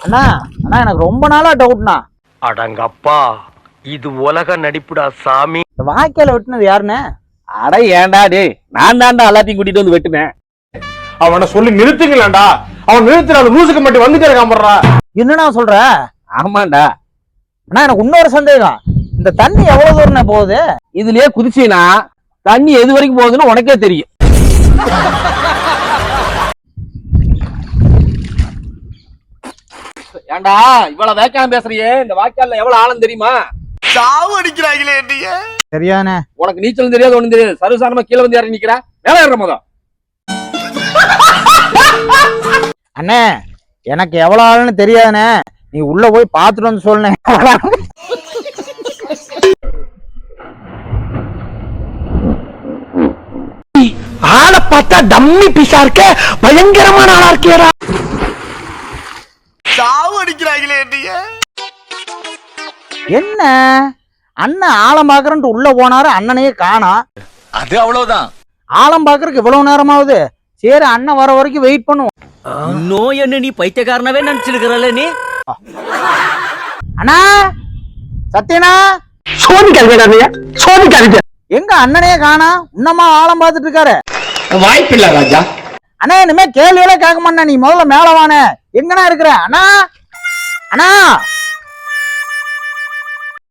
அண்ணா அண்ணா எனக்கு ரொம்ப நாளா டவுட்ண்ணா. அடங்கப்பா, இது உலக நடிப்புடா சாமி. இந்த வாய்க்கால வெட்டினது யாருண்ணே? அட ஏன்டா டேய், நான் தான்டா எல்லாத்தையும் கூட்டிட்டு வந்து வெட்டுனேன். அவனை சொல்லி நிறுத்துங்களேன்டா. அவன் நிறுத்துறான், லூசுக்கு மட்டும் வந்துட்டே இருக்காமறா. என்னண்ணா சொல்ற? ஆமாண்டா. அண்ணா எனக்கு இன்னொரு சந்தேகம். இந்த தண்ணி எவ்வளவு தூரம்ண்ணே போகுது? இதுலயே குதிச்சீனா தண்ணி எது வரைக்கும் போகுதுன்னு உனக்கே தெரியும். ஏண்டா இவ்வளவு வேக்காலம் பேசுறியே, இந்த வாய்க்கால்ல எவ்வளவு ஆழம் தெரியுமா? சாவு அடிக்கிறாங்களே நீங்க. சரியாண்ணே. உனக்கு நீச்சலும் தெரியாது, ஒண்ணும் தெரியாது. சர்வசாதாரணமா கீழே வந்து இறங்கி நிக்கிற. மேல ஏறுற மொதல். அண்ணே எனக்கு எவ்வளவு ஆளுன்னு தெரியாதுண்ணே. நீ உள்ள போய் பாத்துட்டு வந்து சொல்லுண்ணே. ஆளை பார்த்தா டம்மி பீஸா இருக்க, பயங்கரமான ஆளா இருக்கேடா. சாவு அடிக்கிறாங்களே நீங்க. என்ன அண்ணன் ஆழம் பாக்குறன்ட்டு உள்ள போனாரு, அண்ணனையே காணோம். அது அவ்வளவுதான். ஆழம் பாக்குறதுக்கு இவ்வளவு நேரமாவது. சரி அண்ணன் வர வரைக்கும் வெயிட் பண்ணுவோம். இன்னும் என்ன நீ பைத்தியக்காரனவே நினைச்சிருக்கிறல்ல நீ? அண்ணா சத்யனா, சோதிக்காதீங்க. எங்க அண்ணனையே காணா? இன்னமா ஆழம் பார்த்துட்டு இருக்காரு. வாய்ப்பில்ல ராஜா. அண்ணா இனிமே கேள்வியெல்லாம் கேட்க மாட்டேன். நீ முதல்ல மேல வானே. எங்கண்ணா இருக்கிற? அண்ணா அண்ணா